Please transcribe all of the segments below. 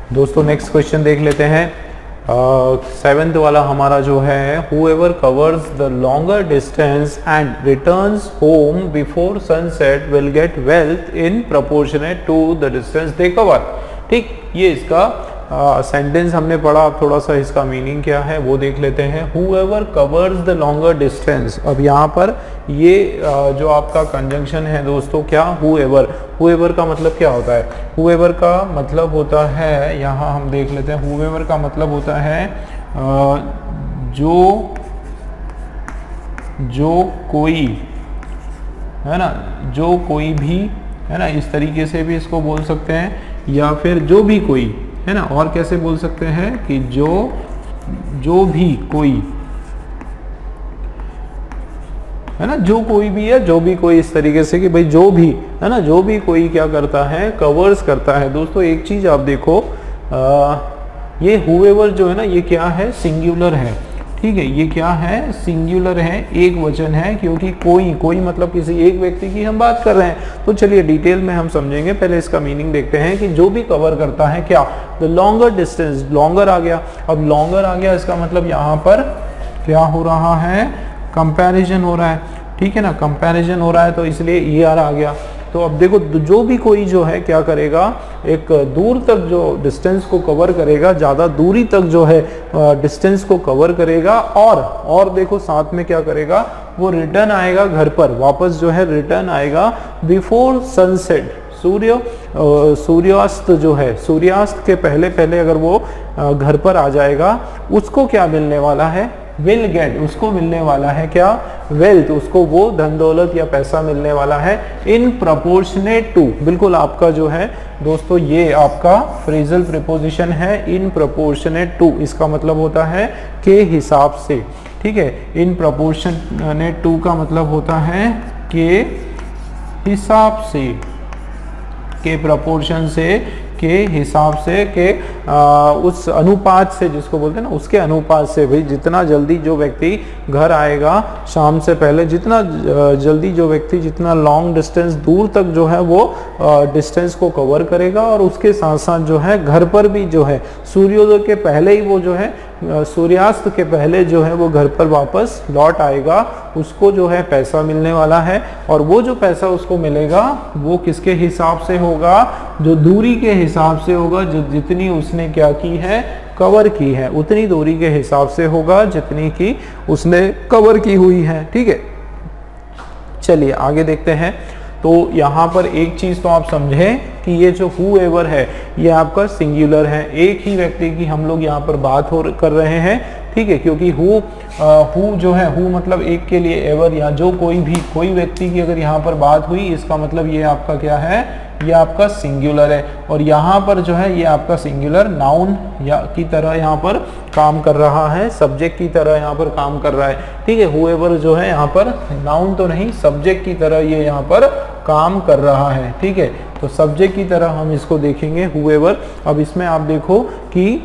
दोस्तों next question देख लेते हैं। सेवेंथ वाला हमारा जो है, whoever covers the longer distance and returns home before sunset will get wealth in proportionate to the distance they cover। ठीक, ये इसका सेंटेंस हमने पढ़ा। अब थोड़ा सा इसका मीनिंग क्या है वो देख लेते हैं। whoever covers the longer distance, अब यहाँ पर ये जो आपका कंजंक्शन है दोस्तों, क्या whoever का मतलब क्या होता है? whoever का मतलब होता है, यहाँ हम देख लेते हैं, whoever का मतलब होता है जो कोई है ना, जो कोई भी है ना, इस तरीके से भी इसको बोल सकते हैं, या फिर जो भी कोई है ना, और कैसे बोल सकते हैं कि जो भी कोई है ना, जो कोई भी है, जो भी कोई, इस तरीके से कि भाई जो भी है ना, जो भी कोई क्या करता है, कवर्स करता है। दोस्तों एक चीज आप देखो, ये whoever जो है ना, ये क्या है? सिंगुलर है। ठीक है, ये क्या है? सिंगुलर है, एक वचन है, क्योंकि कोई मतलब किसी एक व्यक्ति की हम बात कर रहे हैं। तो चलिए डिटेल में हम समझेंगे, पहले इसका मीनिंग देखते हैं कि जो भी कवर करता है क्या, द लॉन्गर डिस्टेंस, लॉन्गर आ गया। अब लॉन्गर आ गया, इसका मतलब यहाँ पर क्या हो रहा है? कंपैरिजन हो रहा है। ठीक है ना, कंपैरिजन हो रहा है, तो इसलिए ER आ गया। तो अब देखो, जो भी कोई जो है क्या करेगा, एक दूर तक जो डिस्टेंस को कवर करेगा, ज़्यादा दूरी तक जो है डिस्टेंस को कवर करेगा, और देखो साथ में क्या करेगा, वो रिटर्न आएगा घर पर, वापस जो है रिटर्न आएगा बिफोर सनसेट, सूर्यास्त जो है, सूर्यास्त के पहले पहले अगर वो घर पर आ जाएगा, उसको क्या मिलने वाला है? विल गेट, उसको मिलने वाला है क्या? वेल्थ, उसको वो धन दौलत या पैसा मिलने वाला है। इन प्रोपोर्शनेट टू, बिल्कुल आपका जो है दोस्तों, ये आपका फ्रेजल प्रीपोजिशन है, इन प्रोपोर्शनेट टू। इसका मतलब होता है के हिसाब से। ठीक है, इन प्रोपोर्शनेट टू का मतलब होता है के हिसाब से, के प्रोपोर्शन से, के हिसाब से, के उस अनुपात से, जिसको बोलते हैं ना, उसके अनुपात से। भाई जितना जल्दी जो व्यक्ति घर आएगा शाम से पहले, जितना जल्दी जो व्यक्ति जितना लॉन्ग डिस्टेंस दूर तक जो है वो डिस्टेंस को कवर करेगा, और उसके साथ साथ जो है घर पर भी जो है सूर्योदय के पहले ही वो जो है, सूर्यास्त के पहले जो है वो घर पर वापस लौट आएगा, उसको जो है पैसा मिलने वाला है। और वो जो पैसा उसको मिलेगा वो किसके हिसाब से होगा? जो दूरी के हिसाब से होगा, जो जितनी उसने क्या की है, कवर की है, उतनी दूरी के हिसाब से होगा जितनी की उसने कवर की हुई है। ठीक है, चलिए आगे देखते हैं। तो यहाँ पर एक चीज तो आप समझें कि ये जो whoever है ये आपका सिंगुलर है, एक ही व्यक्ति की हम लोग यहाँ पर बात कर रहे हैं। ठीक है, क्योंकि हु जो है, हु मतलब एक के लिए, एवर या जो कोई भी, कोई व्यक्ति की अगर यहाँ पर बात हुई, इसका मतलब ये आपका क्या है? ये आपका सिंगुलर है। और यहाँ पर जो है ये आपका सिंगुलर नाउन या की तरह यहाँ पर काम कर रहा है, सब्जेक्ट की तरह यहाँ पर काम कर रहा है। ठीक है, whoever जो है यहाँ पर नाउन तो नहीं, सब्जेक्ट की तरह ये यहाँ पर काम कर रहा है। ठीक है, तो सब्जेक्ट की तरह हम इसको देखेंगे whoever। अब इसमें आप देखो कि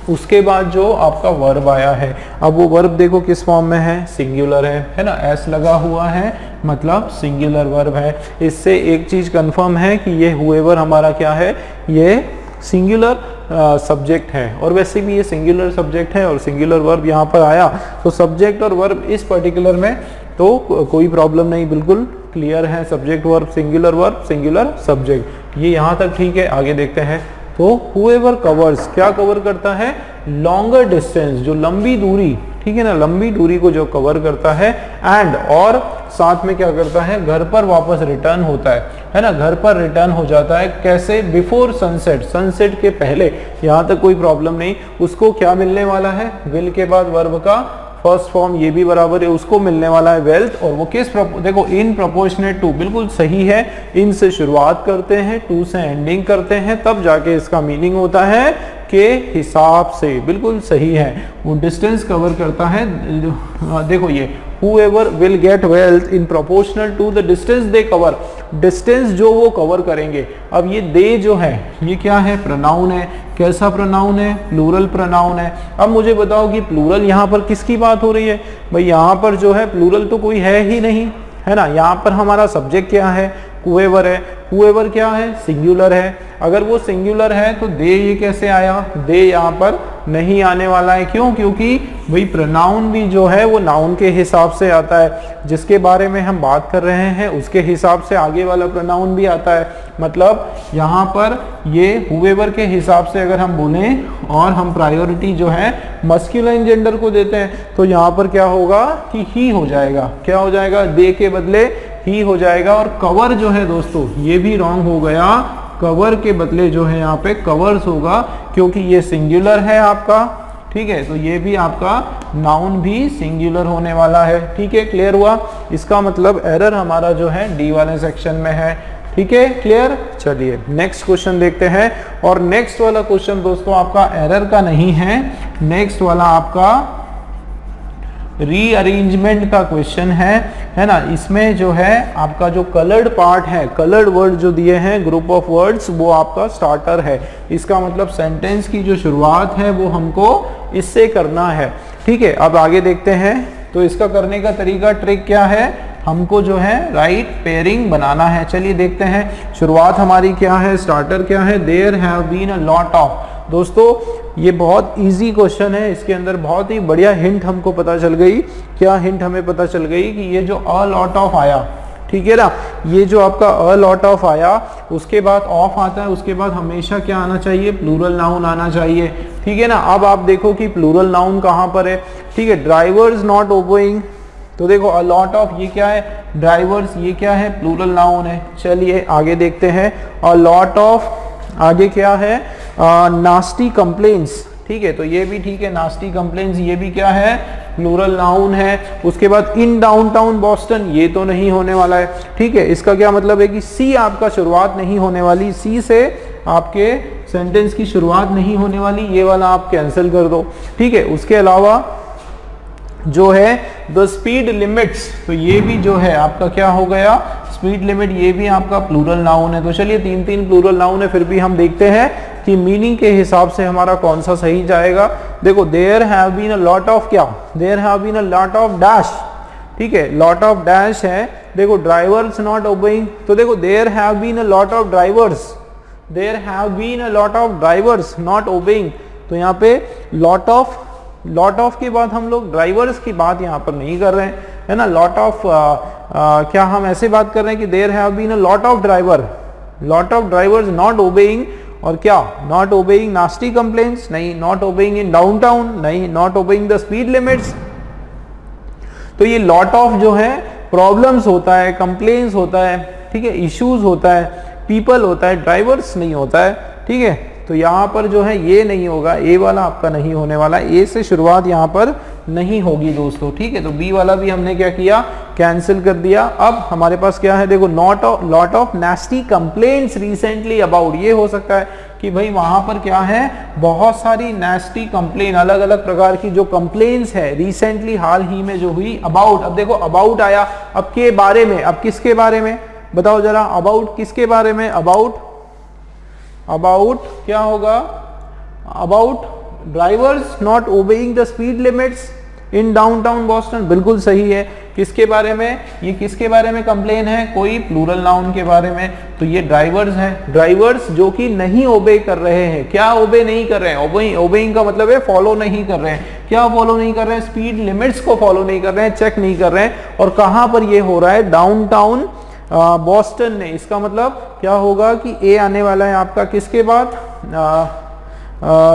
उसके बाद जो आपका वर्ब आया है, अब वो वर्ब देखो किस फॉर्म में है? सिंगुलर है ना, एस लगा हुआ है, मतलब सिंगुलर वर्ब है। इससे एक चीज कंफर्म है कि ये whoever हमारा क्या है? ये सिंगुलर सब्जेक्ट है। और वैसे भी ये सिंगुलर सब्जेक्ट है और सिंगुलर वर्ब यहाँ पर आया, तो सब्जेक्ट और वर्ब इस पर्टिकुलर में तो कोई प्रॉब्लम नहीं, बिल्कुल क्लियर है। सब्जेक्ट वर्ब, सिंगुलर सब्जेक्ट, ये यहाँ तक ठीक है। आगे देखते हैं। तो whoever कवर्स, क्या कवर करता है? लॉन्गर डिस्टेंस, जो लंबी दूरी, ठीक है ना, लंबी दूरी को जो कवर करता है, एंड और साथ में क्या करता है? घर पर वापस रिटर्न होता है ना, घर पर रिटर्न हो जाता है। कैसे? बिफोर सनसेट, सनसेट के पहले। यहाँ तक कोई प्रॉब्लम नहीं। उसको क्या मिलने वाला है? विल के बाद वर्ब का फर्स्ट फॉर्म ये भी बराबर है, उसको मिलने वाला है वेल्थ। और वो किस देखो, इन प्रोपोर्शनेट टू, बिल्कुल सही है। इन से शुरुआत करते हैं, टू से एंडिंग करते हैं, तब जाके इसका मीनिंग होता है के हिसाब से, बिल्कुल सही है। वो डिस्टेंस कवर करता है। देखो ये whoever will get wealth in proportional to the distance they cover, distance जो वो कवर करेंगे। अब ये दे जो है ये क्या है? प्रोनाउन है। कैसा प्रोनाउन है? प्लूरल प्रोनाउन है। अब मुझे बताओ कि प्लूरल यहाँ पर किसकी बात हो रही है? भाई यहाँ पर जो है प्लूरल तो कोई है ही नहीं, है ना। यहाँ पर हमारा सब्जेक्ट क्या है? whoever है। whoever क्या है, सिंगुलर है। अगर वो सिंगुलर है तो दे ये कैसे आया, दे यहाँ पर नहीं आने वाला है। क्यों? क्योंकि वही प्रोनाउन भी जो है वो नाउन के हिसाब से आता है, जिसके बारे में हम बात कर रहे हैं उसके हिसाब से आगे वाला प्रोनाउन भी आता है। मतलब यहाँ पर ये whoever के हिसाब से अगर हम बोलें और हम प्रायोरिटी जो है मस्कुलाइन जेंडर को देते हैं तो यहाँ पर क्या होगा कि ही हो जाएगा। क्या हो जाएगा? दे के बदले ही हो जाएगा। और कवर जो है दोस्तों ये भी रॉन्ग हो गया, कवर के बदले जो है यहाँ पे कवर्स होगा, क्योंकि ये सिंगुलर है आपका, ठीक है, तो ये भी आपका नाउन भी सिंगुलर होने वाला है। ठीक है, क्लियर हुआ? इसका मतलब एरर हमारा जो है डी वाले सेक्शन में है। ठीक है, क्लियर? चलिए नेक्स्ट क्वेश्चन देखते हैं। और नेक्स्ट वाला क्वेश्चन दोस्तों आपका एरर का नहीं है, नेक्स्ट वाला आपका रीअरेंजमेंट का क्वेश्चन है ना। इसमें जो है आपका जो कलर्ड पार्ट है, कलर्ड वर्ड जो दिए हैं ग्रुप ऑफ वर्ड्स, वो आपका स्टार्टर है। इसका मतलब सेंटेंस की जो शुरुआत है वो हमको इससे करना है। ठीक है, अब आगे देखते हैं। तो इसका करने का तरीका, ट्रिक क्या है, हमको जो है राइट पेयरिंग बनाना है। चलिए देखते हैं शुरुआत हमारी क्या है, स्टार्टर क्या है, there have been a lot of. दोस्तों ये बहुत इजी क्वेश्चन है, इसके अंदर बहुत ही बढ़िया हिंट हमको पता चल गई। क्या हिंट हमें पता चल गई कि ये जो अ लॉट ऑफ आया, ठीक है ना, ये जो आपका अ लॉट ऑफ आया उसके बाद ऑफ आता है, उसके बाद हमेशा क्या आना चाहिए, प्लूरल नाउन आना चाहिए। ठीक है ना। अब आप देखो कि प्लूरल नाउन कहाँ पर है। ठीक है, ड्राइवर्स नॉट ओबेइंग, तो देखो अ लॉट ऑफ ये क्या है, ड्राइवर्स, ये क्या है, प्लूरल नाउन है। चलिए आगे देखते हैं। अ लॉट ऑफ, आगे क्या है, नास्टी कंप्लेंट्स। ठीक है, तो ये भी ठीक है, नास्टी कंप्लेंट्स ये भी क्या है, प्लूरल नाउन है। उसके बाद इन डाउनटाउन बॉस्टन, ये तो नहीं होने वाला है। ठीक है, इसका क्या मतलब है कि सी आपका शुरुआत नहीं होने वाली, सी से आपके सेंटेंस की शुरुआत नहीं होने वाली, ये वाला आप कैंसिल कर दो। ठीक है, उसके अलावा जो है द स्पीड लिमिट्स, तो ये भी जो है आपका क्या हो गया, स्पीड लिमिट, ये भी आपका प्लूरल नाउन है। तो चलिए तीन तीन प्लूरल नाउन है, फिर भी हम देखते हैं कि मीनिंग के हिसाब से हमारा कौन सा सही जाएगा। देखो there have been a lot of, क्या, there have been a lot of dash. ठीक है, लॉट ऑफ डैश है। देखो ड्राइवर्स नॉट ओबेइंग, तो देखो there have been a lot of drivers, there have been a lot of drivers not obeying, तो यहाँ पे लॉट ऑफ, लॉट ऑफ के बाद हम लोग ड्राइवर्स की बात यहाँ पर नहीं कर रहे हैं, है ना। लॉट ऑफ क्या हम ऐसे बात कर रहे हैं कि there have been a lot of driver, lot of drivers not obeying, और क्या, नॉट ओबेइंग नास्टी कंप्लेंट्स, नहीं, नॉट ओबेइंग इन डाउनटाउन, नहीं, not obeying the speed limits. तो ये लॉट ऑफ जो है प्रॉब्लम्स होता है, कंप्लेंट्स होता है, ठीक है, इश्यूज होता है, पीपल होता है, ड्राइवर्स नहीं होता है। ठीक है, तो यहाँ पर जो है ये नहीं होगा, ए वाला आपका नहीं होने वाला, ए से शुरुआत यहाँ पर नहीं होगी दोस्तों। ठीक है, तो बी वाला भी हमने क्या किया, कैंसिल कर दिया। अब हमारे पास क्या है, देखो not lot of नेस्टी complaints recently about, ये हो सकता है कि भाई वहां पर क्या है, बहुत सारी नेस्टी कंप्लेन, अलग अलग प्रकार की जो कंप्लेंट्स है रिसेंटली हाल ही में जो हुई, अबाउट। अब देखो अबाउट आया, अब के बारे में, अब किसके बारे में बताओ जरा, अबाउट किसके बारे में, अबाउट, अबाउट क्या होगा, about drivers not obeying the speed limits in downtown Boston, बिल्कुल सही है। किसके बारे में, ये किसके बारे में कंप्लेन है, कोई प्लूरल नाउन के बारे में, तो ये ड्राइवर्स हैं, ड्राइवर्स जो कि नहीं ओबे कर रहे हैं। क्या ओबे नहीं कर रहे हैं, ओबेइंग का मतलब है फॉलो नहीं कर रहे हैं। क्या फॉलो नहीं कर रहे हैं, स्पीड लिमिट्स को फॉलो नहीं कर रहे हैं, चेक नहीं कर रहे हैं। और कहां पर ये हो रहा है, डाउनटाउन बॉस्टन ने। इसका मतलब क्या होगा कि ए आने वाला है आपका किसके बाद,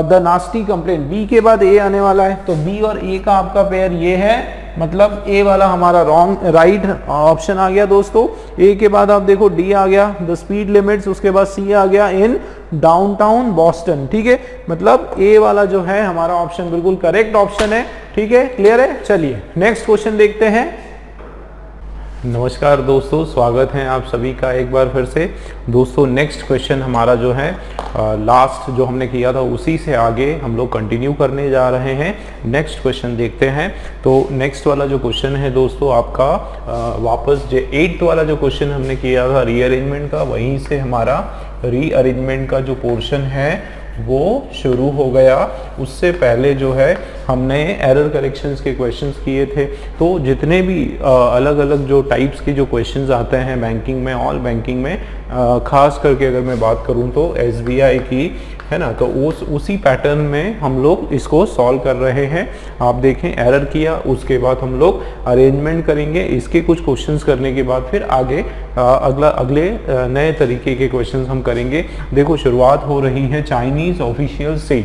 द नास्टी कंप्लेन, बी के बाद ए आने वाला है। तो बी और ए का आपका पेयर ये है, मतलब ए वाला हमारा रॉन्ग, राइट ऑप्शन आ गया दोस्तों। ए के बाद आप देखो डी आ गया, द स्पीड लिमिट्स, उसके बाद सी आ गया, इन डाउनटाउन बॉस्टन। ठीक है, मतलब ए वाला जो है हमारा ऑप्शन बिल्कुल करेक्ट ऑप्शन है। ठीक है, क्लियर है। चलिए नेक्स्ट क्वेश्चन देखते हैं। नमस्कार दोस्तों, स्वागत है आप सभी का एक बार फिर से। दोस्तों नेक्स्ट क्वेश्चन हमारा जो है लास्ट जो हमने किया था उसी से आगे हम लोग कंटिन्यू करने जा रहे हैं। नेक्स्ट क्वेश्चन देखते हैं। तो नेक्स्ट वाला जो क्वेश्चन है दोस्तों आपका वापस जो 8th वाला जो क्वेश्चन हमने किया था रीअरेंजमेंट का, वहीं से हमारा रीअरेंजमेंट का जो पोर्शन है वो शुरू हो गया। उससे पहले जो है हमने एरर करेक्शंस के क्वेश्चंस किए थे। तो जितने भी अलग अलग जो टाइप्स के जो क्वेश्चंस आते हैं बैंकिंग में, ऑल बैंकिंग में, खास करके अगर मैं बात करूं तो SBI की, है ना, तो उसी पैटर्न में हम लोग इसको सॉल्व कर रहे हैं। आप देखें, एरर किया, उसके बाद हम लोग अरेंजमेंट करेंगे, इसके कुछ क्वेश्चंस करने के बाद फिर आगे अगले नए तरीके के क्वेश्चंस हम करेंगे। देखो, शुरुआत हो रही है चाइनीज ऑफिशियल से।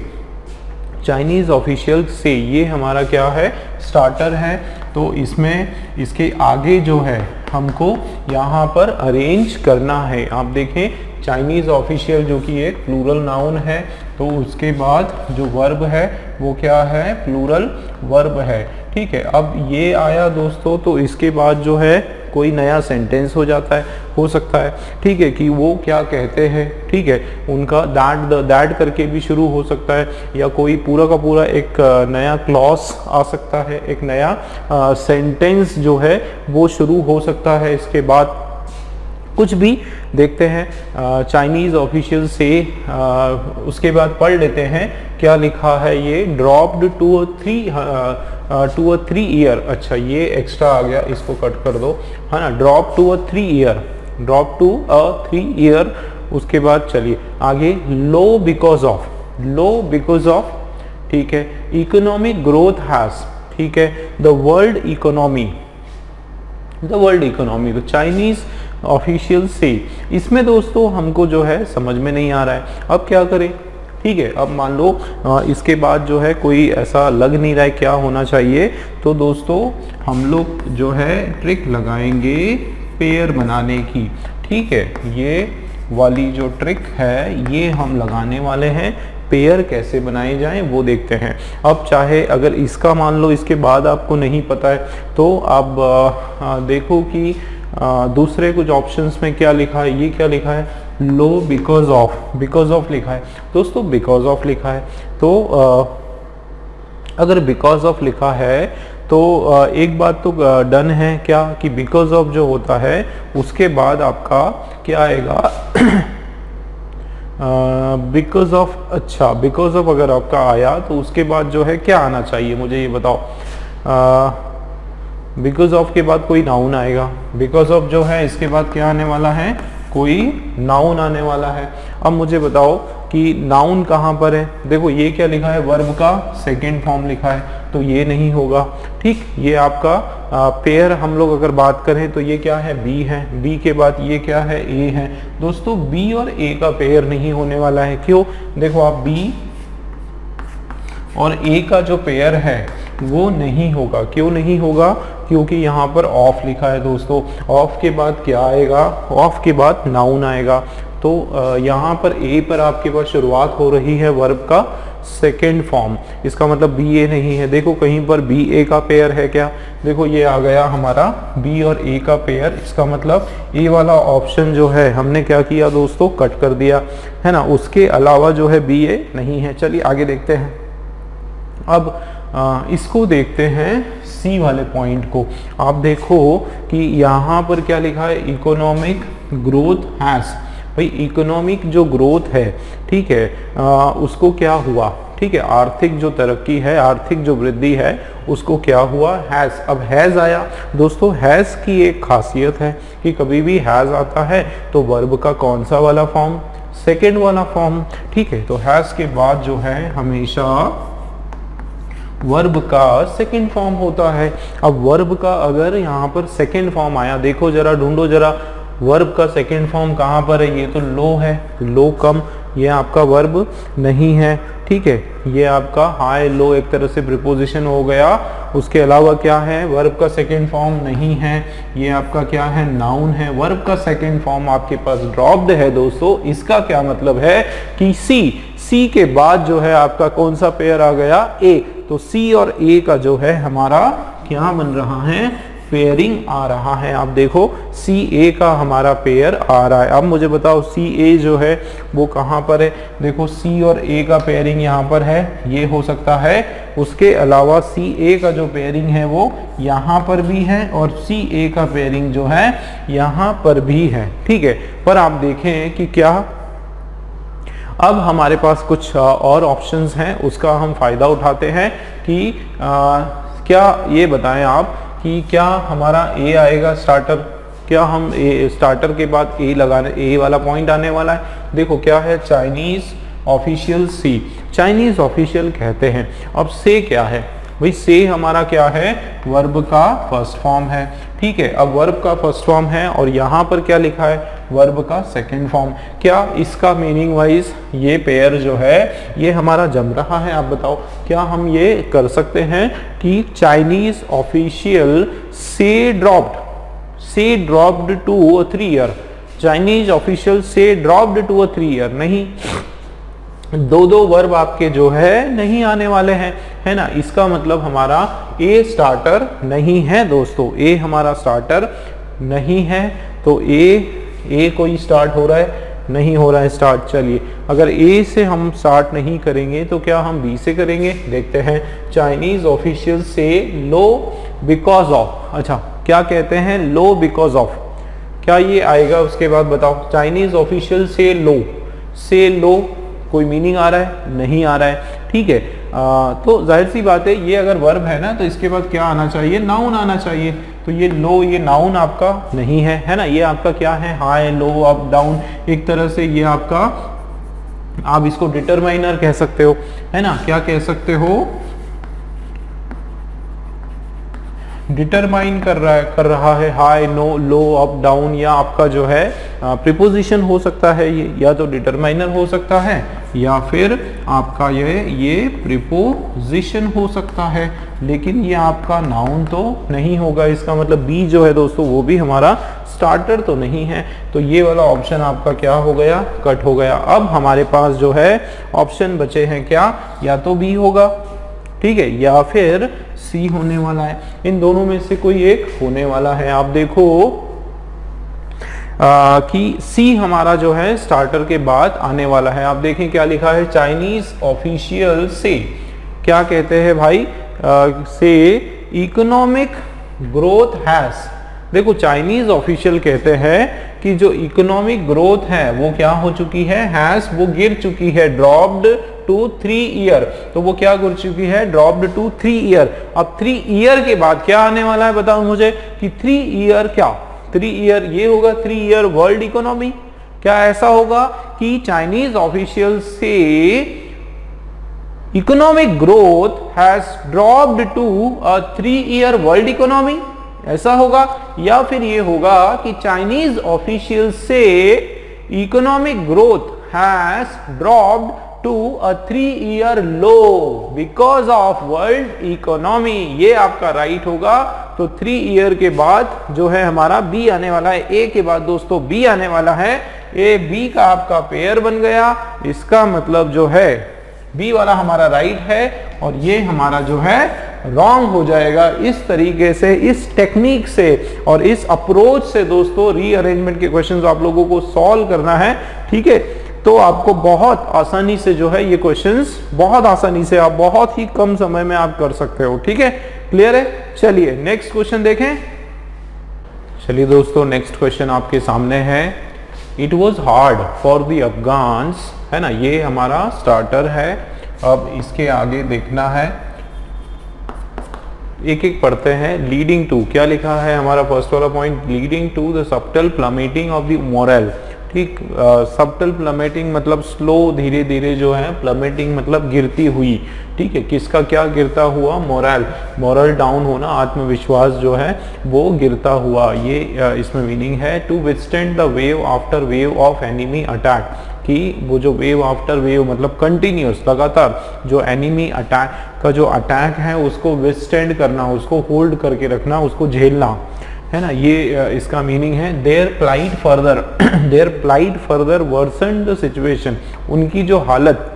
चाइनीज ऑफिशियल से ये हमारा क्या है, स्टार्टर है। तो इसमें इसके आगे जो है हमको यहाँ पर अरेंज करना है। आप देखें, चाइनीज ऑफिशियल जो कि एक प्लूरल नाउन है, तो उसके बाद जो वर्ब है वो क्या है, प्लूरल वर्ब है। ठीक है, अब ये आया दोस्तों, तो इसके बाद जो है कोई नया सेंटेंस हो जाता है, हो सकता है, ठीक है, कि वो क्या कहते हैं, ठीक है, उनका दैट करके भी शुरू हो सकता है, या कोई पूरा का पूरा एक नया क्लॉज आ सकता है, एक नया सेंटेंस जो है वो शुरू हो सकता है। इसके बाद कुछ भी देखते हैं चाइनीज ऑफिशियल से। उसके बाद पढ़ लेते हैं क्या लिखा है, ये ड्रॉप्ड टू अ 3 ईयर। अच्छा, ये एक्स्ट्रा आ गया, इसको कट कर दो, है ना, drop to a 3 year, drop to a 3 year. उसके बाद चलिए आगे, लो बिकॉज ऑफ, ठीक है, इकोनॉमिक ग्रोथ हैज, ठीक है, द वर्ल्ड इकोनॉमी, तो चाइनीज ऑफिशियल से। इसमें दोस्तों हमको जो है समझ में नहीं आ रहा है, अब क्या करें, ठीक है। अब मान लो इसके बाद जो है कोई ऐसा लग नहीं रहा है क्या होना चाहिए, तो दोस्तों हम लोग जो है ट्रिक लगाएंगे पेयर बनाने की, ठीक है। ये वाली जो ट्रिक है ये हम लगाने वाले हैं, पेयर कैसे बनाए जाएं वो देखते हैं। अब चाहे अगर इसका मान लो इसके बाद आपको नहीं पता है, तो आप देखो कि दूसरे कुछ ऑप्शंस में क्या लिखा है, ये क्या लिखा है, लो बिकॉज ऑफ लिखा है दोस्तों, बिकॉज ऑफ लिखा है। तो अगर बिकॉज ऑफ लिखा है तो एक बात तो डन है क्या, कि बिकॉज ऑफ जो होता है उसके बाद आपका क्या आएगा, बिकॉज ऑफ। अच्छा, बिकॉज ऑफ अगर आपका आया तो उसके बाद जो है क्या आना चाहिए, मुझे ये बताओ। बिकॉज ऑफ के बाद कोई नाउन आएगा, बिकॉज ऑफ जो है इसके बाद क्या आने वाला है, कोई नाउन आने वाला है। अब मुझे बताओ कि नाउन कहाँ पर है, देखो ये क्या लिखा है, वर्ब का सेकेंड फॉर्म लिखा है, तो ये नहीं होगा, ठीक। ये आपका पेयर हम लोग अगर बात करें तो ये क्या है, बी है, बी के बाद ये क्या है, ए है। दोस्तों बी और ए का पेयर नहीं होने वाला है, क्यों, देखो आप बी और ए का जो पेयर है वो नहीं होगा। क्यों नहीं होगा, क्योंकि यहाँ पर ऑफ लिखा है दोस्तों, ऑफ के बाद क्या आएगा, ऑफ के बाद नाउन आएगा। तो यहाँ पर ए पर आपके पास शुरुआत हो रही है वर्ब का सेकेंड फॉर्म, इसका मतलब बी ए नहीं है। देखो कहीं पर बी ए का पेयर है क्या, देखो ये आ गया हमारा बी और ए का पेयर, इसका मतलब ए वाला ऑप्शन जो है हमने क्या किया दोस्तों, कट कर दिया, है ना। उसके अलावा जो है बी ए नहीं है। चलिए आगे देखते हैं। अब इसको देखते हैं सी वाले पॉइंट को। आप देखो कि यहाँ पर क्या लिखा है, इकोनॉमिक ग्रोथ हैज। भाई इकोनॉमिक जो ग्रोथ है, ठीक है, उसको क्या हुआ, ठीक है, आर्थिक जो तरक्की है, आर्थिक जो वृद्धि है उसको क्या हुआ, हैज। अब हैज आया दोस्तों, हैज की एक खासियत है कि कभी भी हैज आता है तो वर्ब का कौन सा वाला फॉर्म, सेकेंड वाला फॉर्म, ठीक है। तो हैज के बाद जो है हमेशा वर्ब का सेकंड फॉर्म होता है। अब वर्ब का अगर यहाँ पर सेकंड फॉर्म आया, देखो जरा, ढूंढो जरा, वर्ब का सेकंड फॉर्म कहाँ पर है, ये तो लो है, लो कम, ये आपका वर्ब नहीं है, ठीक है। ये आपका हाई लो एक तरह से प्रीपोजिशन हो गया। उसके अलावा क्या है, वर्ब का सेकंड फॉर्म नहीं है, ये आपका क्या है, नाउन है। वर्ब का सेकंड फॉर्म आपके पास ड्रॉप्ड है दोस्तों। इसका क्या मतलब है कि सी के बाद जो है आपका कौन सा पेयर आ गया, ए। तो सी और ए का जो है हमारा क्या बन रहा है, पेयरिंग आ रहा है। आप देखो सी ए का हमारा पेयर आ रहा है। अब मुझे बताओ सी ए जो है वो कहाँ पर है, देखो सी और ए का पेयरिंग यहाँ पर है, ये हो सकता है। उसके अलावा सी ए का जो पेयरिंग है वो यहाँ पर भी है, और सी ए का पेयरिंग जो है यहाँ पर भी है, ठीक है। पर आप देखें कि क्या अब हमारे पास कुछ और ऑप्शंस हैं, उसका हम फायदा उठाते हैं कि क्या ये बताएं आप कि क्या हमारा ए आएगा स्टार्टर, क्या हम ए स्टार्टर के बाद ए लगाने, ए वाला पॉइंट आने वाला है। देखो क्या है, चाइनीज ऑफिशियल सी, चाइनीज ऑफिशियल कहते हैं। अब से क्या है भाई, से हमारा क्या है, वर्ब का फर्स्ट फॉर्म है। ठीक है, अब वर्ब का फर्स्ट फॉर्म है और यहाँ पर क्या लिखा है, वर्ब का सेकंड फॉर्म। क्या इसका मीनिंग वाइज ये पेयर जो है ये हमारा जम रहा है। आप बताओ क्या हम ये कर सकते हैं कि चाइनीज ऑफिशियल से dropped to a 3 year, Chinese official से ड्रॉप्ड टू अ 3 ईयर, नहीं, दो वर्ब आपके जो है नहीं आने वाले हैं, है ना। इसका मतलब हमारा ए स्टार्टर नहीं है दोस्तों, ए हमारा स्टार्टर नहीं है। तो ए कोई स्टार्ट हो रहा है, नहीं हो रहा है स्टार्ट। चलिए अगर ए से हम स्टार्ट नहीं करेंगे तो क्या हम बी से करेंगे, देखते हैं। चाइनीज ऑफिशियल से लो बिकॉज ऑफ, अच्छा क्या कहते हैं, लो बिकॉज ऑफ, क्या ये आएगा उसके बाद बताओ। चाइनीज ऑफिशियल से लो कोई मीनिंग आ रहा है, नहीं आ रहा है। ठीक है, तो जाहिर सी बात है ये अगर वर्ब है ना तो इसके बाद क्या आना चाहिए, नाउन आना चाहिए। तो ये लो, ये नाउन आपका नहीं है ना। ये आपका क्या है, हाई लो अप डाउन, एक तरह से ये आपका, आप इसको डिटरमाइनर कह सकते हो, है ना। क्या कह सकते हो, डिटरमाइन कर रहा है, हाई नो लो अप डाउन, या आपका जो है प्रीपोजिशन हो सकता है ये, या तो डिटरमाइनर हो सकता है या फिर आपका ये प्रीपोजिशन हो सकता है, लेकिन ये आपका नाउन तो नहीं होगा। इसका मतलब बी जो है दोस्तों वो भी हमारा स्टार्टर तो नहीं है। तो ये वाला ऑप्शन आपका क्या हो गया, कट हो गया। अब हमारे पास जो है ऑप्शन बचे हैं क्या, या तो बी होगा, ठीक है, या फिर सी होने वाला है। इन दोनों में से कोई एक होने वाला है। आप देखो कि सी हमारा जो है स्टार्टर के बाद आने वाला है। आप देखें क्या लिखा है, चाइनीज ऑफिशियल से, क्या कहते हैं भाई, से इकोनॉमिक ग्रोथ हैज। देखो चाइनीज ऑफिशियल कहते हैं कि जो इकोनॉमिक ग्रोथ है वो क्या हो चुकी है, हैज, वो गिर चुकी है, ड्रॉप्ड टू 3 ईयर। तो वो क्या गिर चुकी है, ड्रॉप्ड टू 3 ईयर। अब 3 ईयर के बाद क्या आने वाला है बताओ मुझे, कि 3 ईयर क्या, 3 ईयर ये होगा 3 ईयर वर्ल्ड इकोनॉमी। क्या ऐसा होगा कि चाइनीज ऑफिशियल से economic growth has dropped to a 3 year world economy, ऐसा होगा। या फिर ये होगा कि चाइनीज ऑफिशियल से economic growth has dropped to a 3 year low because of world economy. ये आपका राइट होगा। तो 3 ईयर के बाद जो है हमारा बी आने वाला है, ए के बाद दोस्तों बी आने वाला है। ए बी का आपका पेयर बन गया। इसका मतलब जो है बी वाला हमारा राइट है और ये हमारा जो है रॉन्ग हो जाएगा। इस तरीके से, इस टेक्निक से और इस अप्रोच से दोस्तों रीअरेंजमेंट के क्वेश्चंस आप लोगों को सॉल्व करना है, ठीक है। तो आपको बहुत आसानी से जो है ये क्वेश्चंस बहुत आसानी से आप बहुत ही कम समय में आप कर सकते हो, ठीक है। क्लियर है। चलिए नेक्स्ट क्वेश्चन देखें। चलिए दोस्तों नेक्स्ट क्वेश्चन आपके सामने है। It was hard for the Afghans, है ना, ये हमारा स्टार्टर है। अब इसके आगे देखना है, एक एक पढ़ते हैं। लीडिंग टू, क्या लिखा है हमारा फर्स्ट वाला point, leading to the subtle plummeting of the morale. ठीक, सबटल प्लमेटिंग मतलब स्लो, धीरे धीरे जो है, प्लमेटिंग मतलब गिरती हुई, ठीक है। किसका क्या गिरता हुआ, मोरल, मोरल डाउन होना, आत्मविश्वास जो है वो गिरता हुआ, ये इसमें मीनिंग है। To withstand the wave after wave of enemy attack, कि वो जो वेव आफ्टर वेव मतलब कंटिन्यूस, लगातार जो एनिमी अटैक का जो अटैक है उसको विथस्टैंड करना, उसको होल्ड करके रखना, उसको झेलना, है ना, ये इसका मीनिंग है। There plied further worsen the situation, उनकी जो हालत,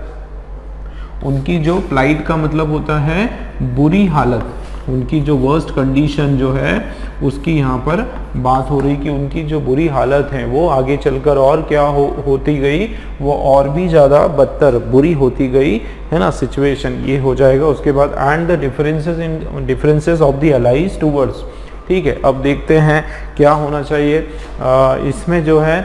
उनकी जो प्लाइड का मतलब होता है बुरी हालत, उनकी जो वर्स्ट कंडीशन जो है उसकी यहाँ पर बात हो रही कि उनकी जो बुरी हालत है वो आगे चलकर और क्या होती गई, वो और भी ज़्यादा बदतर बुरी होती गई, है ना, सिचुएशन, ये हो जाएगा। उसके बाद and the differences of the allies towards, ठीक है, अब देखते हैं क्या होना चाहिए। इसमें जो है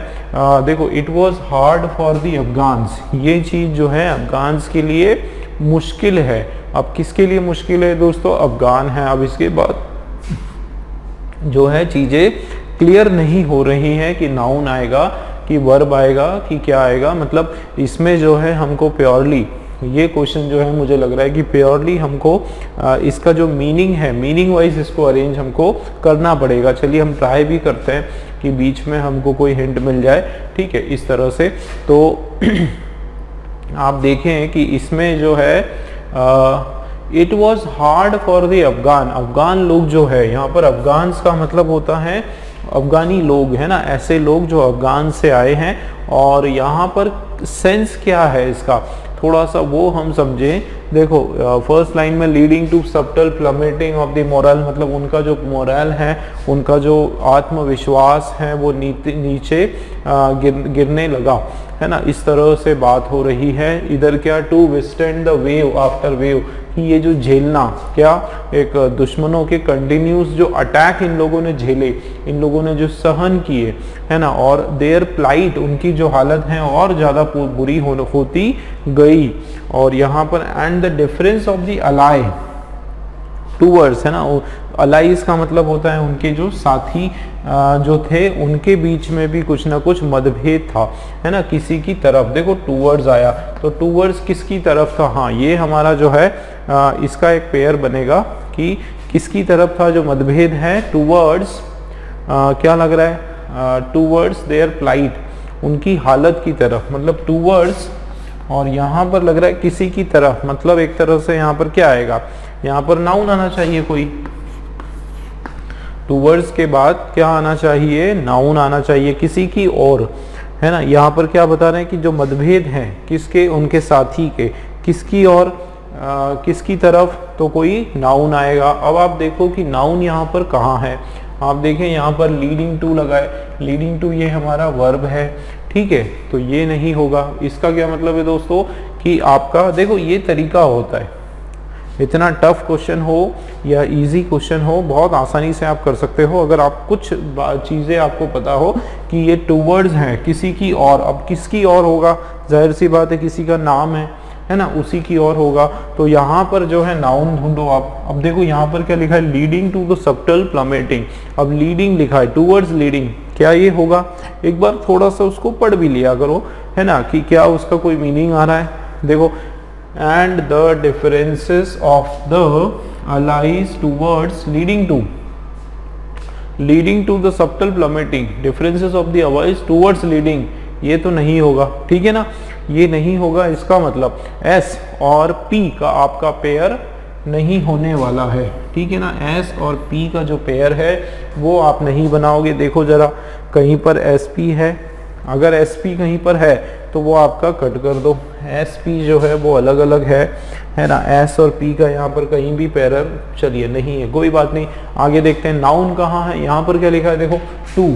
देखो, it was hard for the Afghans, ये चीज़ जो है अफगान्स के लिए मुश्किल है। अब किसके लिए मुश्किल है दोस्तों? अफगान है। अब इसके बाद जो है चीज़ें क्लियर नहीं हो रही हैं कि नाउन आएगा कि वर्ब आएगा कि क्या आएगा। मतलब इसमें जो है हमको प्योरली ये क्वेश्चन जो है मुझे लग रहा है कि प्योरली हमको इसका जो मीनिंग है, मीनिंग वाइज इसको अरेंज हमको करना पड़ेगा। चलिए हम ट्राई भी करते हैं कि बीच में हमको कोई हिंट मिल जाए, ठीक है, इस तरह से। तो आप देखें कि इसमें जो है it was hard for the Afghan, Afghan लोग जो है, यहाँ पर अफगान्स का मतलब होता है अफगानी लोग, है ना, ऐसे लोग जो अफगान से आए हैं। और यहाँ पर सेंस क्या है इसका, थोड़ा सा वो हम समझें। देखो फर्स्ट लाइन में leading to subtle plummeting of the morale, मतलब उनका जो मोरल है, उनका जो आत्मविश्वास है वो नीचे गिरने लगा, है ना, इस तरह से बात हो रही है। इधर क्या, to withstand the wave after wave, कि ये जो झेलना, क्या एक दुश्मनों के कंटिन्यूस जो अटैक इन लोगों ने झेले, इन लोगों ने जो सहन किए, है ना, और देयर प्लाइट, उनकी जो हालत है और ज़्यादा बुरी होती गई। और यहाँ पर and the difference of the ally towards, है ना, अलाइज का मतलब होता है उनके जो साथी जो थे उनके बीच में भी कुछ ना कुछ मतभेद था, है ना, किसी की तरफ। देखो टूवर्ड्स आया तो टूवर्ड्स किसकी तरफ था? हाँ, ये हमारा जो है इसका एक पेयर बनेगा कि किसकी तरफ था जो मतभेद है। टूवर्ड्स क्या लग रहा है? टूवर्ड्स देयर प्लाइट, उनकी हालत की तरफ, मतलब टूवर्ड्स। और यहाँ पर लग रहा है किसी की तरफ, मतलब एक तरह से यहाँ पर क्या आएगा, यहाँ पर नाउन आना चाहिए कोई। टूवर्ड्स के बाद क्या आना चाहिए? नाउन आना चाहिए, किसी की और, है ना। यहाँ पर क्या बता रहे हैं कि जो मतभेद हैं किसके, उनके साथी के, किसकी और किसकी तरफ, तो कोई नाउन आएगा। अब आप देखो कि नाउन यहाँ पर कहाँ है। आप देखें यहाँ पर लीडिंग टू लगा है, लीडिंग टू ये हमारा वर्ब है, ठीक है, तो ये नहीं होगा। इसका क्या मतलब है दोस्तों कि आपका देखो ये तरीका होता है, इतना टफ क्वेश्चन हो या इजी क्वेश्चन हो, बहुत आसानी से आप कर सकते हो अगर आप कुछ चीज़ें आपको पता हो कि ये टूवर्ड्स हैं किसी की और। अब किसकी और होगा? जाहिर सी बात है किसी का नाम है ना, उसी की और होगा। तो यहाँ पर जो है नाउन ढूंढो आप। अब देखो यहाँ पर क्या लिखा है? Leading to the subtle plummeting. अब लीडिंग लिखा है, टूवर्ड्स लीडिंग, क्या ये होगा? एक बार थोड़ा सा उसको पढ़ भी लिया करो, है ना, कि क्या उसका कोई मीनिंग आ रहा है। देखो, and the differences of the allies towards leading to the subtle plummeting, differences of the allies towards leading, ये तो नहीं होगा, ठीक है ना, ये नहीं होगा। इसका मतलब S और P का आपका पेयर नहीं होने वाला है, ठीक है ना। S और P का जो पेयर है वो आप नहीं बनाओगे। देखो जरा, कहीं पर SP है, अगर SP कहीं पर है तो वो आपका कट कर दो। SP जो है वो अलग अलग है ना। S और P का यहाँ पर कहीं भी पेयर चलिए नहीं है, कोई बात नहीं। आगे देखते हैं नाउन कहाँ है। यहाँ पर क्या लिखा है? देखो टू,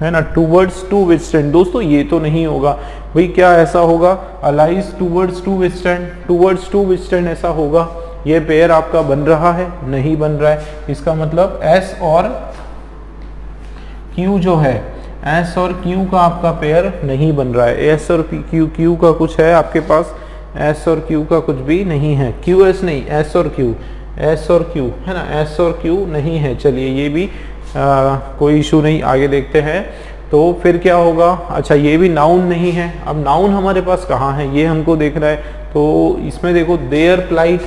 है ना, टूवर्ड्स टू विथस्टैंड। दोस्तों ये तो नहीं होगा भाई, क्या ऐसा होगा? Allies towards to withstand, towards to withstand ऐसा होगा? ये पेयर आपका बन रहा है? नहीं बन रहा है। इसका मतलब S और Q जो है, S और Q का आपका पेयर नहीं बन रहा है। S और Q का कुछ है आपके पास, S और Q का कुछ भी नहीं है। QS नहीं, S और Q, S और Q, है ना, S और Q नहीं है। चलिए ये भी कोई इशू नहीं, आगे देखते हैं। तो फिर क्या होगा? अच्छा ये भी नाउन नहीं है। अब नाउन हमारे पास कहाँ है ये हमको देखना है। तो इसमें देखो देयर प्लाइट,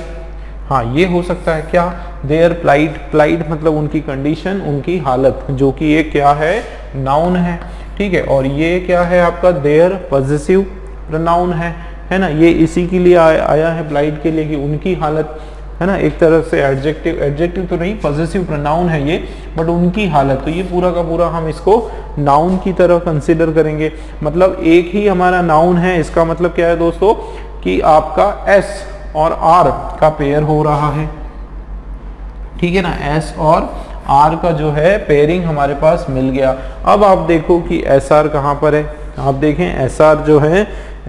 हाँ ये हो सकता है। क्या? देयर प्लाइट, प्लाइट मतलब उनकी कंडीशन, उनकी हालत, जो कि ये क्या है? नाउन है, ठीक है। और ये क्या है आपका? देयर पॉजेसिव प्रोनाउन है ना। ये इसी के लिए आया है, प्लाइट के लिए, कि उनकी हालत, है ना, एक तरह से एडजेक्टिव, एडजेक्टिव तो नहीं, पॉजेसिव प्रोनाउन है ये, बट उनकी हालत। तो ये पूरा का पूरा हम इसको नाउन की तरह कंसीडर करेंगे। मतलब एक ही हमारा नाउन है। इसका मतलब क्या है दोस्तों कि आपका S और R का पेयर हो रहा है, ठीक है ना। S और R का जो है पेयरिंग हमारे पास मिल गया। अब आप देखो कि SR कहाँ पर है। आप देखें SR जो है,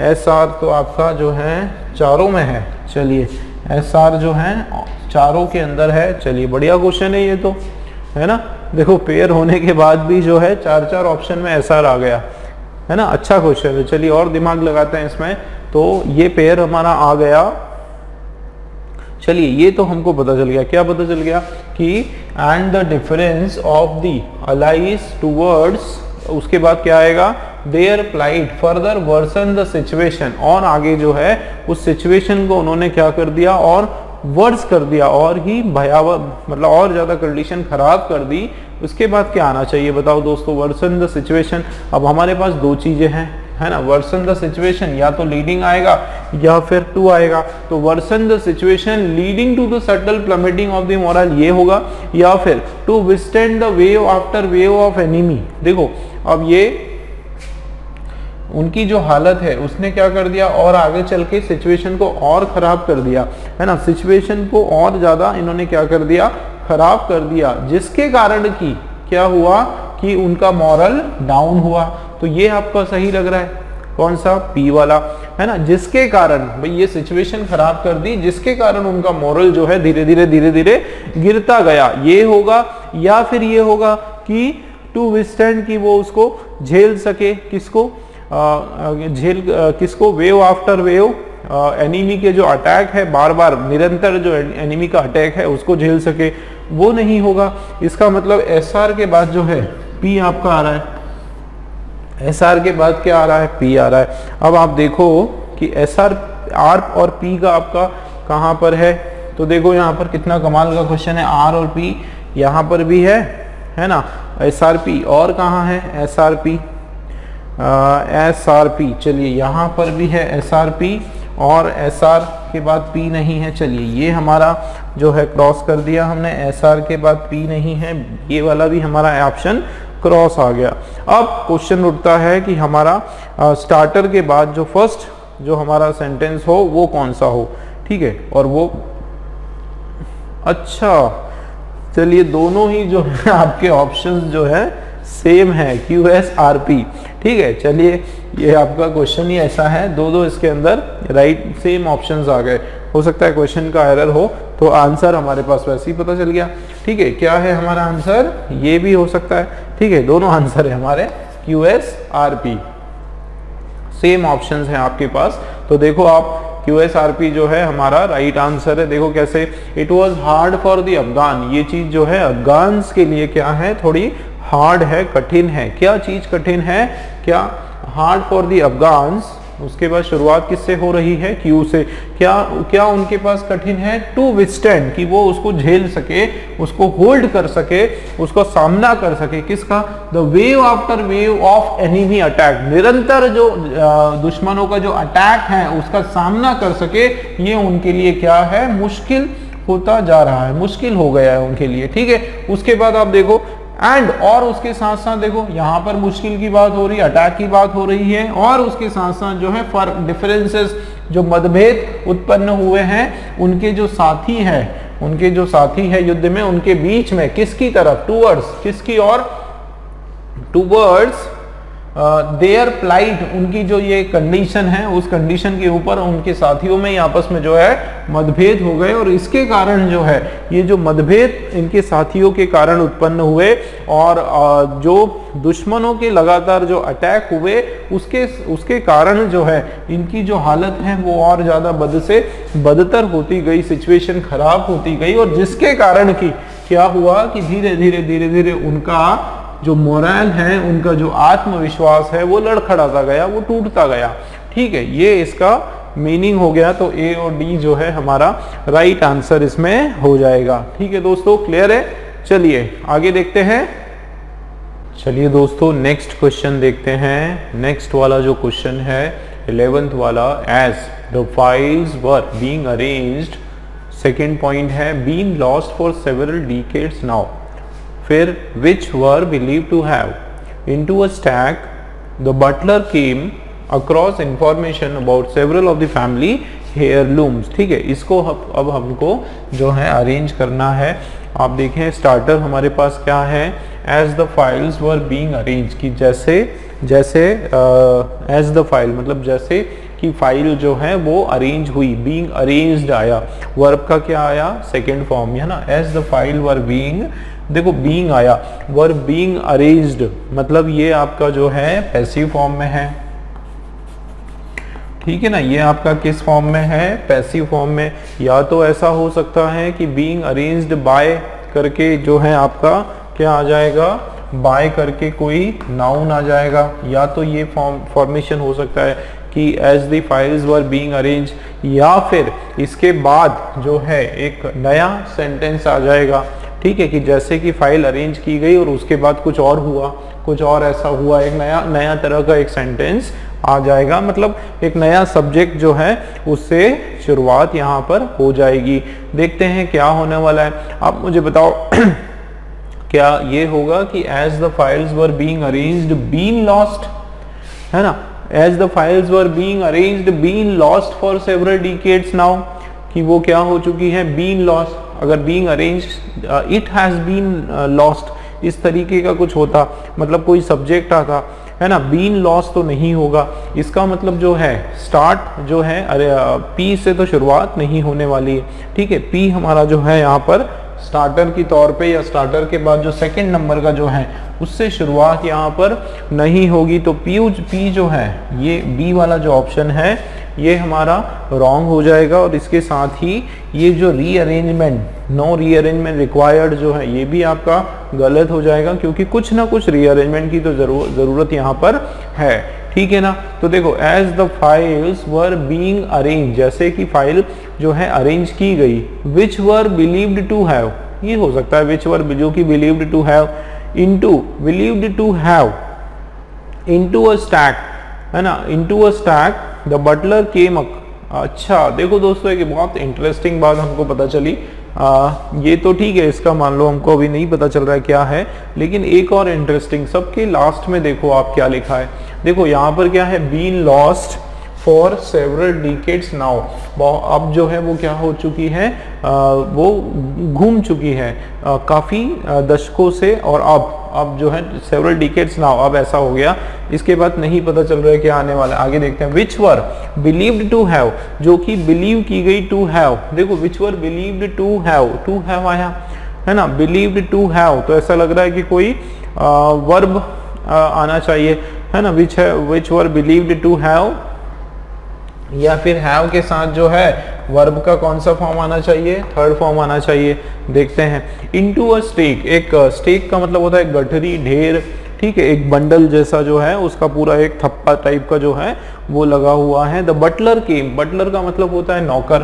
SR तो आपका जो है चारों में है। चलिए SR जो है चारों के अंदर है। चलिए बढ़िया क्वेश्चन है ये तो, है ना। देखो पेयर होने के बाद भी जो है 4 ऑप्शन में SR आ गया है ना। अच्छा क्वेश्चन है, चलिए और दिमाग लगाते हैं इसमें। तो ये पेयर हमारा आ गया, चलिए ये तो हमको पता चल गया। क्या पता चल गया कि and the difference of the allies towards, उसके बाद क्या आएगा, their plight further worsen the situation, और आगे जो है उस सिचुएशन को उन्होंने क्या कर दिया और वर्स कर दिया, और ही भयावह मतलब और ज्यादा कंडीशन खराब कर दी। उसके बाद क्या आना चाहिए बताओ दोस्तों, वर्सन द सिचुएशन। अब हमारे पास दो चीजें हैं है ना, वर्सन द सिचुएशन या तो लीडिंग आएगा या फिर टू आएगा। तो worsen the situation leading to the subtle plummeting of the morale ये होगा, या फिर to withstand the wave after wave of enemy. देखो अब ये उनकी जो हालत है उसने क्या कर दिया और आगे चल के सिचुएशन को और खराब कर दिया है ना, सिचुएशन को और ज्यादा इन्होंने क्या कर दिया, खराब कर दिया, जिसके कारण की क्या हुआ कि उनका मॉरल डाउन हुआ। तो ये आपका सही लग रहा है, कौन सा, पी वाला है ना, जिसके कारण भाई ये सिचुएशन खराब कर दी, जिसके कारण उनका मॉरल जो है धीरे धीरे गिरता गया। ये होगा, या फिर ये होगा कि टू विस्टैंड की वो उसको झेल सके, किसको किसको, वेव आफ्टर वेव, एनिमी के जो अटैक है बार बार निरंतर जो एनिमी का अटैक है उसको झेल सके, वो नहीं होगा। इसका मतलब SR के बाद जो है P आपका आ रहा है, SR के बाद क्या आ रहा है, P आ रहा है। अब आप देखो कि SR R और P का आपका कहाँ पर है, तो देखो यहाँ पर कितना कमाल का क्वेश्चन है, R और P यहाँ पर भी है ना, SRP और कहाँ है SRP, SRP, चलिए यहाँ पर भी है SRP और SR के बाद P नहीं है। चलिए ये हमारा जो है क्रॉस कर दिया हमने, SR के बाद P नहीं है, ये वाला भी हमारा ऑप्शन क्रॉस आ गया। अब क्वेश्चन उठता है कि हमारा स्टार्टर के बाद जो फर्स्ट जो हमारा सेंटेंस हो वो कौन सा हो, ठीक है, और वो अच्छा चलिए दोनों ही जो है आपके ऑप्शंस जो है सेम है, QSRP, ठीक है। चलिए ये आपका क्वेश्चन ही ऐसा है, दो इसके अंदर राइट सेम ऑप्शंस आ गए। हो सकता है क्वेश्चन का एरर हो, तो आंसर हमारे पास वैसे ही पता चल गया, ठीक है। क्या है हमारा आंसर, ये भी हो सकता है, ठीक है, दोनों आंसर है हमारे QSRP, सेम ऑप्शंस हैं आपके पास। तो देखो आप QSRP जो है हमारा राइट आंसर है। देखो कैसे, it was hard for the Afghan, ये चीज जो है अफगान्स के लिए क्या है, थोड़ी हार्ड है, कठिन है। क्या चीज कठिन है, क्या, हार्ड फॉर द अफगान्स। उसके बाद शुरुआत किससे हो रही है, Q से। क्या उनके पास कठिन है, टू विथस्टैंड, कि वो उसको झेल सके, उसको होल्ड कर सके, उसको सामना कर सके, किसका, the wave after wave of enemy attack, निरंतर जो दुश्मनों का जो अटैक है उसका सामना कर सके। ये उनके लिए क्या है, मुश्किल होता जा रहा है, मुश्किल हो गया है उनके लिए, ठीक है। उसके बाद आप देखो एंड, और उसके साथ साथ देखो यहाँ पर मुश्किल की बात हो रही है, अटैक की बात हो रही है, और उसके साथ साथ जो है फर्क, डिफरेंसेस, जो मतभेद उत्पन्न हुए हैं उनके जो साथी है, उनके जो साथी है युद्ध में, उनके बीच में किसकी तरफ, टूवर्ड्स, किसकी और, टूवर्ड्स देयर प्लाइट, उनकी जो ये कंडीशन है उस कंडीशन के ऊपर उनके साथियों में आपस में जो है मतभेद हो गए, और इसके कारण जो है ये जो मतभेद इनके साथियों के कारण उत्पन्न हुए, और जो दुश्मनों के लगातार जो अटैक हुए उसके कारण जो है इनकी जो हालत है वो और ज्यादा बद से बदतर होती गई, सिचुएशन खराब होती गई, और जिसके कारण की क्या हुआ कि धीरे धीरे उनका जो मोरल है, उनका जो आत्मविश्वास है वो लड़खड़ाता गया, वो टूटता गया, ठीक है। ये इसका मीनिंग हो गया। तो A और D जो है हमारा राइट आंसर इसमें हो जाएगा, ठीक है दोस्तों, क्लियर है। चलिए आगे देखते हैं। चलिए दोस्तों नेक्स्ट क्वेश्चन देखते हैं। नेक्स्ट वाला जो क्वेश्चन है 11th वाला, as the files were being arranged, second point है being lost for several decades now, फिर which were believed to have into a stack, the butler came across information about several of the family heirlooms, ठीक है। इसको अब हमको जो है arrange करना है। आप देखें स्टार्टर हमारे पास क्या है, as the files were being arranged, कि जैसे as the file मतलब जैसे कि फाइल जो है वो अरेंज हुई, बीइंग अरेंज्ड आया, वर्ब का क्या आया, सेकेंड फॉर्म है ना, as the file were being देखो बीइंग आया, वर्ब बीइंग अरेंज्ड, मतलब ये आपका जो है पैसिव फॉर्म में है, ठीक है ना, ये आपका किस फॉर्म में है, पैसिव फॉर्म में। या तो ऐसा हो सकता है कि बीइंग अरेंज्ड बाय करके जो है आपका क्या आ जाएगा, बाय करके कोई नाउन आ जाएगा, या तो ये फॉर्मेशन हो सकता है कि as the files were being arrange, या फिर इसके बाद जो है एक नया सेंटेंस आ जाएगा, ठीक है, कि जैसे कि फाइल अरेंज की गई और उसके बाद कुछ और हुआ, कुछ और ऐसा हुआ, एक नया तरह का एक सेंटेंस आ जाएगा, मतलब एक नया सब्जेक्ट जो है उससे शुरुआत यहाँ पर हो जाएगी। देखते हैं क्या होने वाला है, आप मुझे बताओ क्या ये होगा कि as the files were being arranged been lost, है ना, as the files were being arranged been lost for several decades now, कि वो क्या हो चुकी है, बीन लॉस्ट। अगर being arranged it has been lost, इस तरीके का कुछ होता, मतलब कोई सब्जेक्ट आता, है ना, बीन लॉस तो नहीं होगा, इसका मतलब जो है स्टार्ट जो है, अरे पी से तो शुरुआत नहीं होने वाली है, ठीक है, पी हमारा जो है यहाँ पर स्टार्टर की तौर पे, या स्टार्टर के बाद जो सेकंड नंबर का जो है उससे शुरुआत यहाँ पर नहीं होगी, तो पी जो है ये बी वाला जो ऑप्शन है ये हमारा रॉन्ग हो जाएगा। और इसके साथ ही ये जो रीअरेंजमेंट, नो रीअरेंजमेंट रिक्वायर्ड जो है ये भी आपका गलत हो जाएगा, क्योंकि कुछ ना कुछ रीअरेंजमेंट की तो ज़रूरत यहाँ पर है, ठीक है ना। तो देखो as the files were being arrange, जैसे कि फाइल जो है अरेंज की गई, which were believed to have, ये हो सकता है विच वर जो कि believed to have, into believed to have into a stack, है ना, into a stack the butler came. अच्छा देखो दोस्तों एक बहुत इंटरेस्टिंग बात हमको पता चली, ये तो ठीक है, इसका मान लो हमको अभी नहीं पता चल रहा है क्या है, लेकिन एक और इंटरेस्टिंग, सबके लास्ट में देखो आप क्या लिखा है, देखो यहाँ पर क्या है, been lost for several decades now, अब जो है वो क्या हो चुकी है, वो घूम चुकी है काफ़ी दशकों से, और अब जो है सेवरल डिकेड्स नाउ, अब ऐसा हो गया, इसके बाद नहीं पता चल रहा है क्या आने वाला है, आगे देखते हैं। विच वर बिलीव्ड टू हैव, जो कि बिलीव की गई टू हैव, देखो विच वर बिलीव्ड टू हैव आया, है ना, बिलीव्ड टू हैव, तो ऐसा लग रहा है कि कोई वर्ब आना चाहिए, है ना, विच वर बिलीव्ड टू हैव, या फिर हैव के साथ जो है वर्ब का कौन सा फॉर्म आना चाहिए, थर्ड फॉर्म आना चाहिए। देखते हैं इनटू अ स्टेक, एक स्टेक का मतलब होता है गठरी, ढेर, ठीक है, एक बंडल जैसा जो है उसका पूरा एक थप्पा टाइप का जो है वो लगा हुआ है। द बटलर केम, बटलर का मतलब होता है नौकर,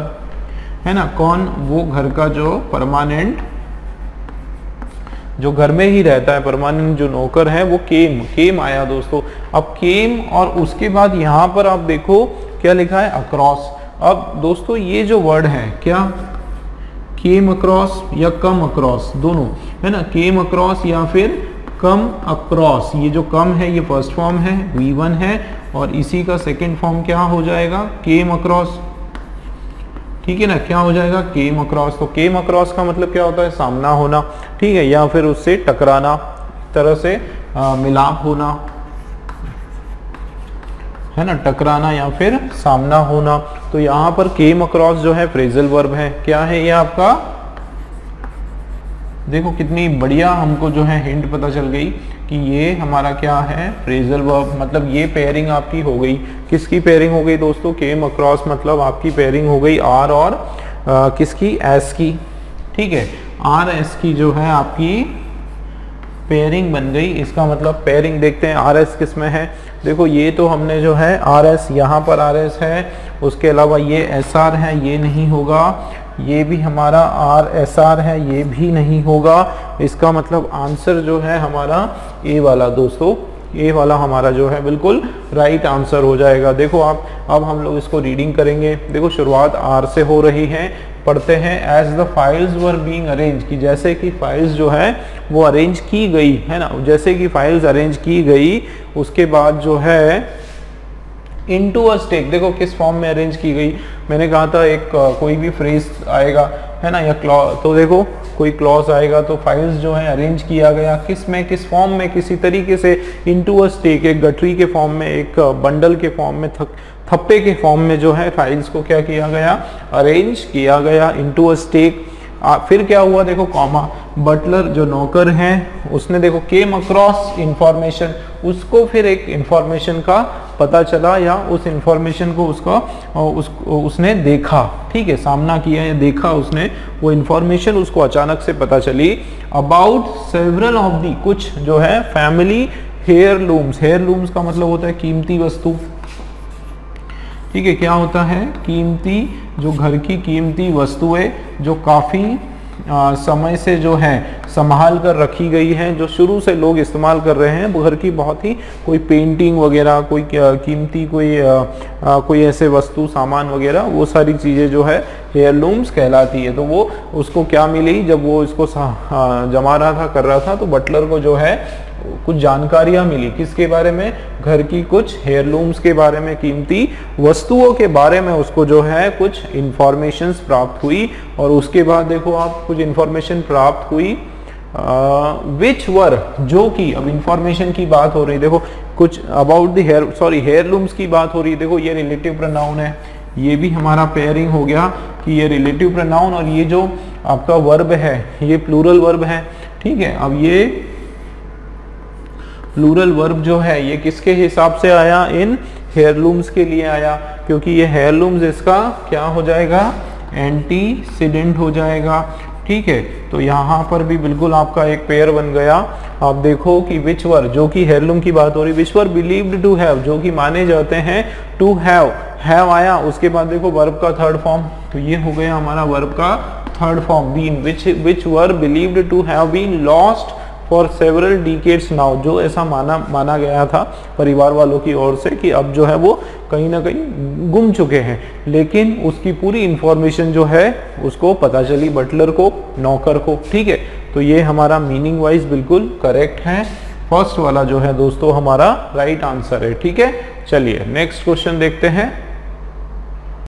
है ना, कौन, वो घर का जो परमानेंट, जो घर में ही रहता है, परमानेंट जो नौकर है वो केम आया दोस्तों। अब केम और उसके बाद यहाँ पर आप देखो क्या लिखा है, अक्रॉस। अब दोस्तों ये जो वर्ड है क्या, केम अक्रॉस या कम अक्रॉस, दोनों, है ना, केम अक्रॉस या फिर कम अक्रॉस, ये जो कम है ये फर्स्ट फॉर्म है, V1 है, और इसी का सेकंड फॉर्म क्या हो जाएगा, केम अक्रॉस, ठीक है ना, क्या हो जाएगा, केम अक्रॉस। तो केम अक्रॉस का मतलब क्या होता है, सामना होना, ठीक है, या फिर उससे टकराना, तरह से मिलाप होना, है ना, टकराना या फिर सामना होना। तो यहाँ पर केम अक्रॉस जो है फ्रेजल वर्ब है, क्या है ये आपका, देखो कितनी बढ़िया हमको जो है हिंट पता चल गई कि ये हमारा क्या है, फ्रेजल वर्ब, मतलब ये पेयरिंग आपकी हो गई, किसकी पेयरिंग हो गई दोस्तों, केम अक्रॉस, मतलब आपकी पेयरिंग हो गई आर और किसकी, एस की, ठीक है, आर एस की जो है आपकी पेयरिंग बन गई। इसका मतलब पेयरिंग देखते हैं आर एस किस में है, देखो ये तो हमने जो है आर एस, यहाँ पर आर एस है, उसके अलावा ये एस आर है, ये नहीं होगा, ये भी हमारा आर एस आर है, ये भी नहीं होगा। इसका मतलब आंसर जो है हमारा ए वाला दोस्तों, ए वाला हमारा जो है बिल्कुल राइट आंसर हो जाएगा। देखो आप, अब हम लोग इसको रीडिंग करेंगे। देखो शुरुआत आर से हो रही है, पढ़ते हैं as the files were being arrange, की जैसे कि फाइल्स जो है वो अरेंज की गई, है ना, जैसे कि फाइल्स अरेंज की गई, उसके बाद जो है इनटू अ स्टेक, देखो किस फॉर्म में अरेंज की गई, मैंने कहा था एक कोई भी फ्रेज आएगा, है ना, या क्लॉज, तो देखो कोई क्लॉज आएगा, तो फाइल्स जो है अरेंज किया गया किस में, किस फॉर्म में, किसी तरीके से, इनटू अ स्टेक, एक गठरी के फॉर्म में, एक बंडल के फॉर्म में, थप्पे के फॉर्म में जो है फाइल्स को क्या किया गया, अरेंज किया गया, इनटू अ स्टेक, फिर क्या हुआ देखो कॉमा, बटलर जो नौकर है उसने देखो केम अक्रॉस इंफॉर्मेशन, उसको फिर एक इंफॉर्मेशन का पता चला या उस इंफॉर्मेशन को उसने देखा, ठीक है, सामना किया या देखा उसने, वो इंफॉर्मेशन उसको अचानक से पता चली अबाउट सेवरल ऑफ दी, कुछ जो है फैमिली हेयरलूम्स। हेयरलूम्स का मतलब होता है कीमती वस्तु, ठीक है, क्या होता है, कीमती, जो घर की कीमती वस्तुएं जो काफ़ी समय से जो है संभाल कर रखी गई हैं, जो शुरू से लोग इस्तेमाल कर रहे हैं, घर की बहुत ही, कोई पेंटिंग वगैरह, कोई कीमती कोई ऐसे वस्तु सामान वगैरह, वो सारी चीज़ें जो है हेयरलूम्स कहलाती है। तो वो उसको क्या मिली जब वो इसको जमा रहा था, कर रहा था, तो बटलर को जो है कुछ जानकारियां मिली, किसके बारे में, घर की कुछ हेयरलूम्स के बारे में, कीमती वस्तुओं के बारे में उसको जो है कुछ इंफॉर्मेशंस प्राप्त हुई। और उसके बाद देखो आप, कुछ इंफॉर्मेशन प्राप्त हुई विच वर, जो कि, अब इंफॉर्मेशन की बात हो रही, देखो कुछ अबाउट द हेयरलूम्स की बात हो रही है। देखो ये रिलेटिव प्रोनाउन है, ये भी हमारा पेयरिंग हो गया कि ये रिलेटिव प्रोनाउन और ये जो आपका वर्ब है ये प्लूरल वर्ब है, ठीक है। अब ये प्लूरल वर्ब जो है ये किसके हिसाब से आया, इन हेयरलूम्स के लिए आया, क्योंकि ये हेयरलूम्स इसका क्या हो जाएगा, एंटीसीडेंट हो जाएगा, ठीक है। तो यहाँ पर भी बिल्कुल आपका एक पेयर बन गया। आप देखो कि विच वर, जो कि हेयरलूम की बात हो रही, विच वर बिलीव्ड टू हैव, जो कि माने जाते हैं, टू हैव आया, उसके बाद देखो वर्ब का थर्ड फॉर्म, तो ये हो गया हमारा वर्ब का third form, been, which were believed to have been lost for several decades now, जो ऐसा माना गया था परिवार वालों की ओर से कि अब जो है वो कहीं ना कहीं गुम चुके हैं, लेकिन उसकी पूरी इंफॉर्मेशन जो है उसको पता चली बटलर को, नौकर को, ठीक है। तो ये हमारा मीनिंग वाइज बिल्कुल करेक्ट है, फर्स्ट वाला जो है दोस्तों हमारा राइट आंसर है, ठीक है। चलिए नेक्स्ट क्वेश्चन देखते हैं।